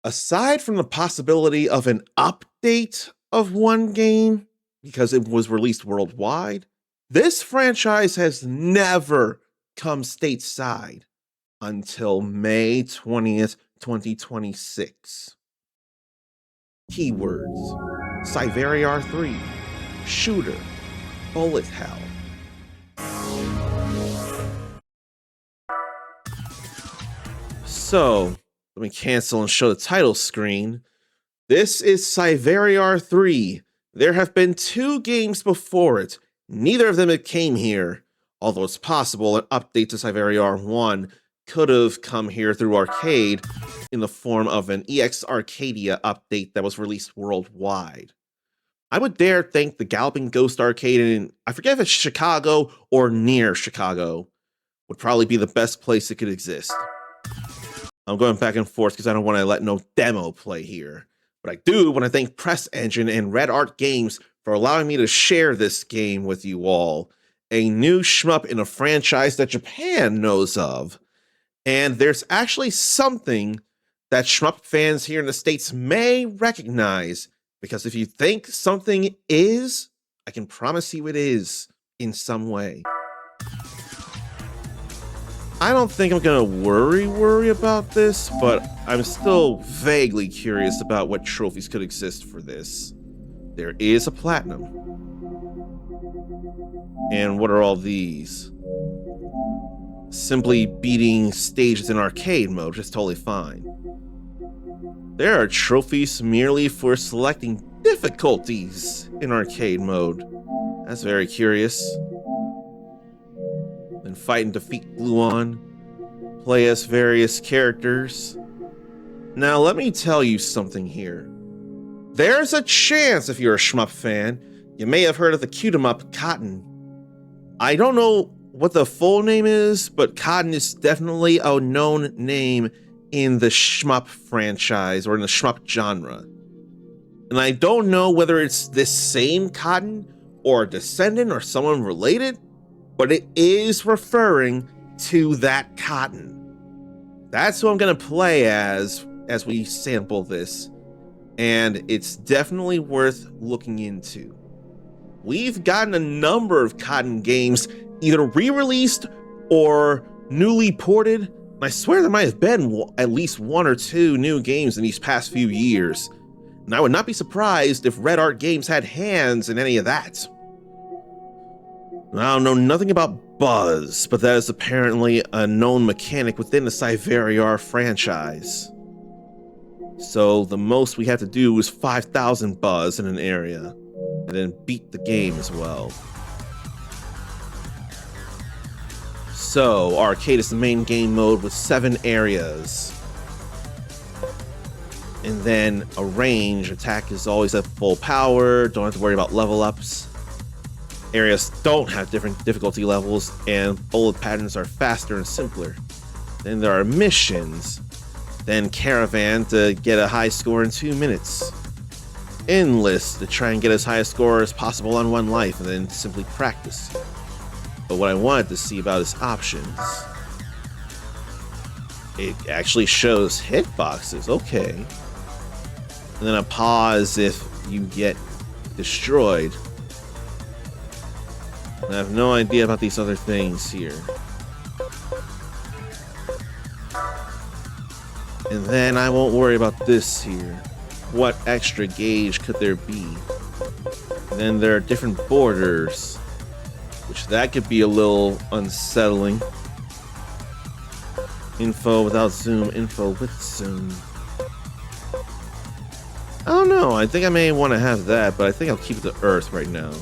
Aside from the possibility of an update of one game, because it was released worldwide, this franchise has never come stateside until May 20th, 2026. Keywords: Psyvariar 3, Shooter, Bullet Hell. So, let me cancel and show the title screen. This is Psyvariar 3. There have been 2 games before it. Neither of them came here, although it's possible an update to Psyvariar 1 could have come here through arcade in the form of an EX Arcadia update that was released worldwide. I would dare think the Galloping Ghost Arcade in, I forget if it's Chicago or near Chicago, would probably be the best place it could exist. I'm going back and forth because I don't want to let no demo play here. But I do want to thank PressEngine and Red Art Games for allowing me to share this game with you all. A new shmup in a franchise that Japan knows of. And there's actually something that shmup fans here in the States may recognize. Because if you think something is, I can promise you it is in some way. I don't think I'm gonna worry about this, but I'm still vaguely curious about what trophies could exist for this. There is a platinum. And what are all these? Simply beating stages in arcade mode, which is totally fine. There are trophies merely for selecting difficulties in arcade mode. That's very curious. Then fight and defeat Gluon. Play as various characters. Now let me tell you something here. There's a chance, if you're a shmup fan, you may have heard of the cute-em-up Cotton. I don't know what the full name is, but Cotton is definitely a known name in the shmup franchise or in the shmup genre. And I don't know whether it's this same Cotton or a descendant or someone related, but it is referring to that Cotton. That's who I'm gonna play as we sample this, and it's definitely worth looking into. We've gotten a number of Cotton games either re-released or newly ported, and I swear there might have been at least 1 or 2 new games in these past few years, and I would not be surprised if Red Art Games had hands in any of that. I don't know nothing about Buzz, but that is apparently a known mechanic within the Psyvariar franchise. So the most we have to do is 5,000 Buzz in an area, and then beat the game as well. So, arcade is the main game mode with 7 areas. And then a range, attack is always at full power, don't have to worry about level ups. Areas don't have different difficulty levels, and bullet patterns are faster and simpler. Then there are missions. Then Caravan to get a high score in 2 minutes. Enlist to try and get as high a score as possible on 1 life, and then simply practice. But what I wanted to see about is options. It actually shows hitboxes, okay. And then a pause if you get destroyed. And I have no idea about these other things here. And then I won't worry about this here. What extra gauge could there be? And then there are different borders, which that could be a little unsettling. Info without zoom, info with zoom. I don't know, I think I may want to have that, but I think I'll keep it to Earth right now.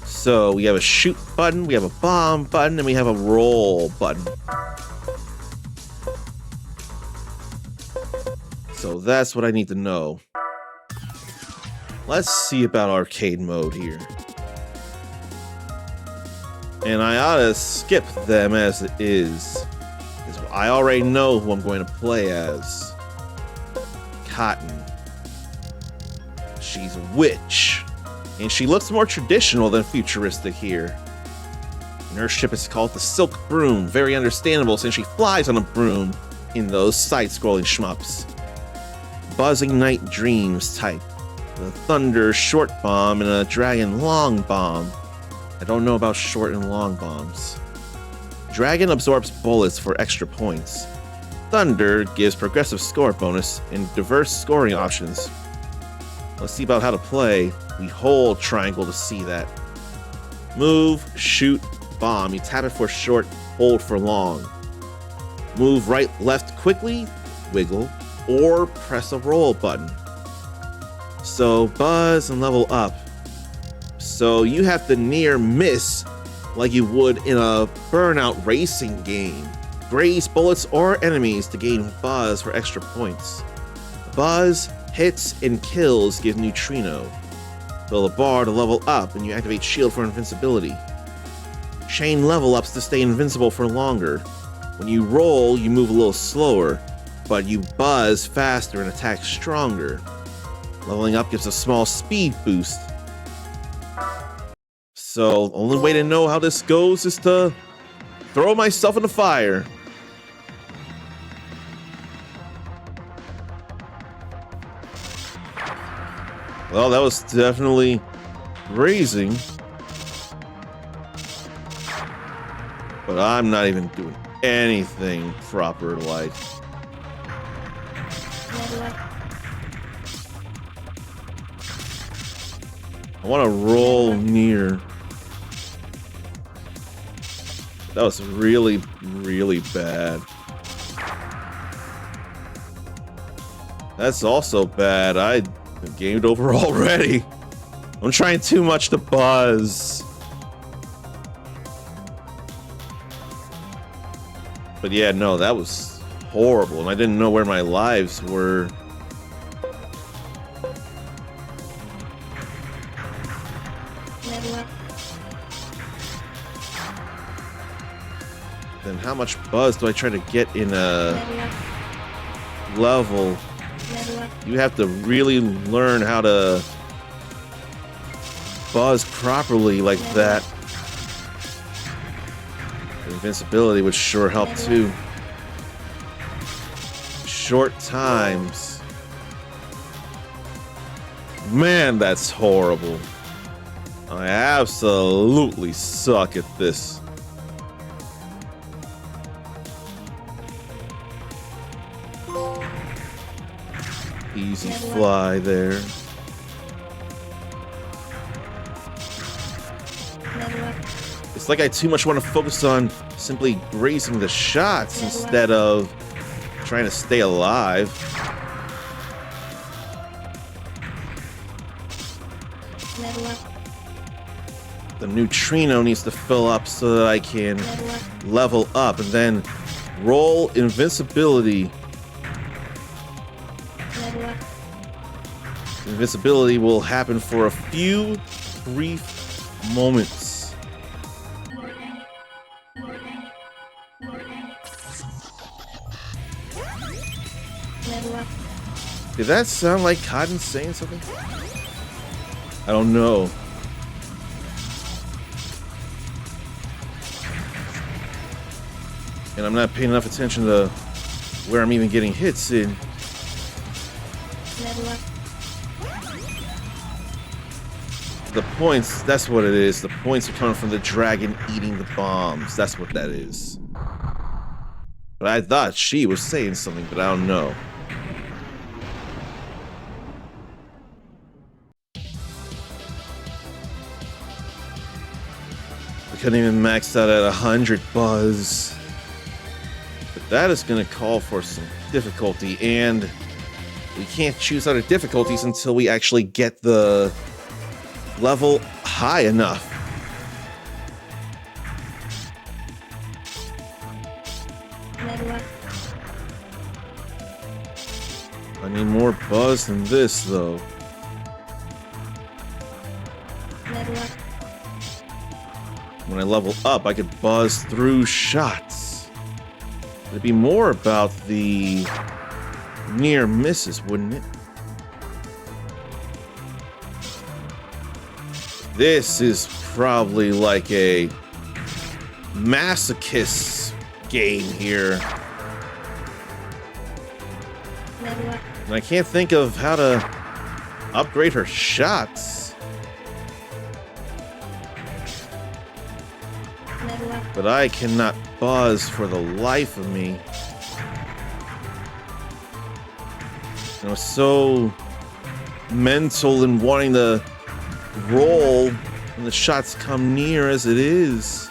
So we have a shoot button, we have a bomb button, and we have a roll button. So that's what I need to know. Let's see about arcade mode here. And I ought to skip them as it is. I already know who I'm going to play as. Cotton. She's a witch. And she looks more traditional than futuristic here. And her ship is called the Silk Broom. Very understandable since she flies on a broom in those side-scrolling shmups. Buzzing Night Dreams type. The Thunder short bomb and a Dragon long bomb. I don't know about short and long bombs. Dragon absorbs bullets for extra points. Thunder gives progressive score bonus and diverse scoring options. Let's see about how to play. We hold triangle to see that. Move, shoot, bomb. You tap it for short, hold for long. Move right, left quickly, wiggle, or press a roll button. So buzz and level up. So you have to near miss like you would in a burnout racing game. Graze bullets or enemies to gain buzz for extra points. Buzz, hits, and kills give neutrino. Fill a bar to level up and you activate shield for invincibility. Chain level ups to stay invincible for longer. When you roll, you move a little slower, but you buzz faster and attack stronger. Leveling up gives a small speed boost. So, the only way to know how this goes is to throw myself in the fire. Well, that was definitely grazing. But I'm not even doing anything proper like. I want to roll near. That was really, really bad. That's also bad. I gamed over already. I'm trying too much to buzz. But yeah, no, that was horrible. And I didn't know where my lives were. Then how much buzz do I try to get in a level? You have to really learn how to buzz properly like that. Invincibility would sure help too. Short times. Man, that's horrible. I absolutely suck at this. Easy fly there. It's like I too much want to focus on simply grazing the shots instead of trying to stay alive. The neutrino needs to fill up so that I can level up and then roll invincibility. Invincibility will happen for a few brief moments. Did that sound like Cotton saying something? I don't know. And I'm not paying enough attention to where I'm even getting hits in. The points, that's what it is. The points are coming from the dragon eating the bombs. That's what that is. But I thought she was saying something, but I don't know. We couldn't even max out at 100 buzz. But that is going to call for some difficulty, and we can't choose other difficulties until we actually get the level high enough. I need more buzz than this, though. When I level up, I could buzz through shots. It'd be more about the near misses, wouldn't it? This is probably like a masochist game here. And I can't think of how to upgrade her shots. But I cannot buzz for the life of me. I was so mental in wanting to roll when the shots come near as it is.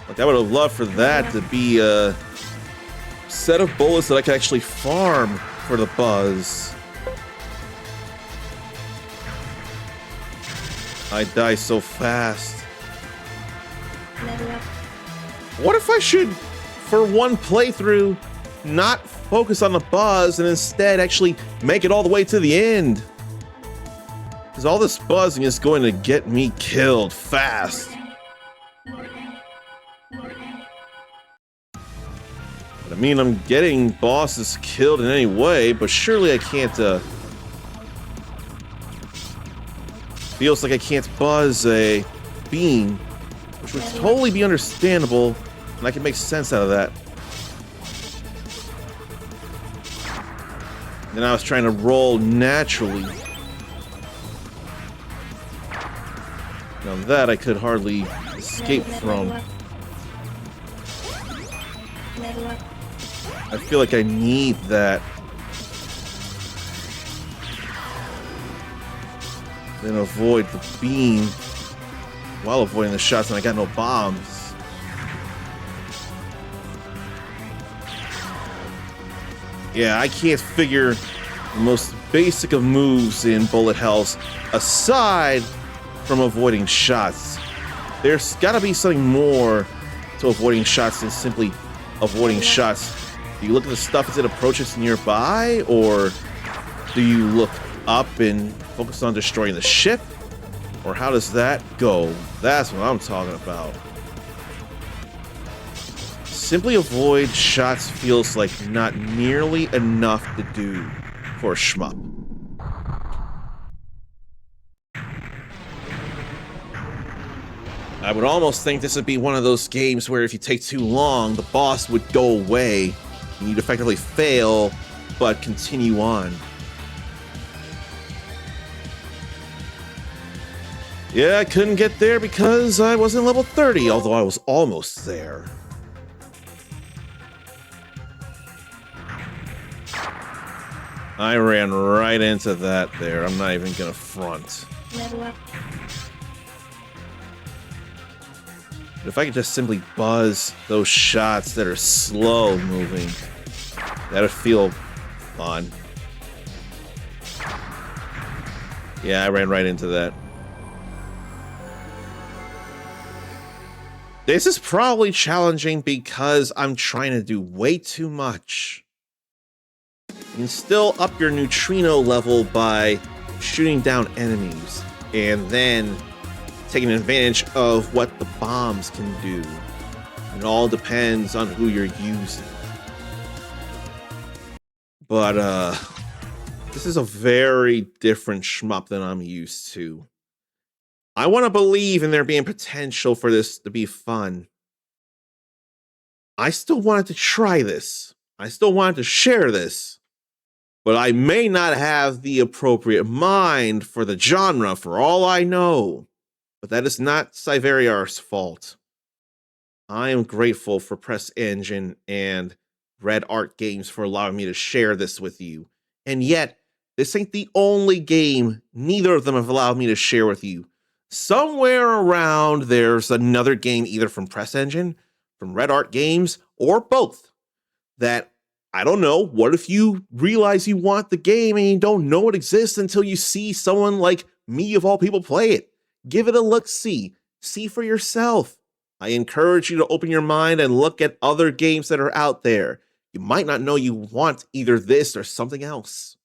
Like, I would have loved for that to be a set of bullets that I could actually farm for the buzz. I die so fast. What if I should, for one playthrough, not focus on the buzz and instead actually make it all the way to the end? Because all this buzzing is going to get me killed fast. I mean, I'm getting bosses killed in any way, but surely I can't, feels like I can't buzz a beam, which would totally be understandable, and I can make sense out of that. Then I was trying to roll naturally. Now that I could hardly escape from. I feel like I need that. Then avoid the beam while avoiding the shots, and I got no bombs. Yeah, I can't figure the most basic of moves in bullet hells aside from avoiding shots. There's gotta be something more to avoiding shots than simply avoiding shots. Do you look at the stuff as it approaches nearby, or do you look up and focus on destroying the ship? Or how does that go? That's what I'm talking about. Simply avoid shots feels like not nearly enough to do for a shmup. I would almost think this would be one of those games where if you take too long, the boss would go away and you'd effectively fail, but continue on. Yeah, I couldn't get there because I wasn't level 30, although I was almost there. I ran right into that there. I'm not even gonna front. But if I could just simply buzz those shots that are slow moving, that'd feel fun. Yeah, I ran right into that. This is probably challenging because I'm trying to do way too much. You can still up your neutrino level by shooting down enemies and then taking advantage of what the bombs can do. It all depends on who you're using. But this is a very different shmup than I'm used to. I want to believe in there being potential for this to be fun. I still wanted to try this. I still wanted to share this. But I may not have the appropriate mind for the genre for all I know. But that is not Psyvariar's fault. I am grateful for PressEngine and Red Art Games for allowing me to share this with you. And yet, this ain't the only game neither of them have allowed me to share with you. Somewhere around there's another game either from PressEngine, from Red Art Games, or both that I don't know. What if you realize you want the game and you don't know it exists until you see someone like me of all people play it? Give it a look-see. See for yourself. I encourage you to open your mind and look at other games that are out there. You might not know you want either this or something else.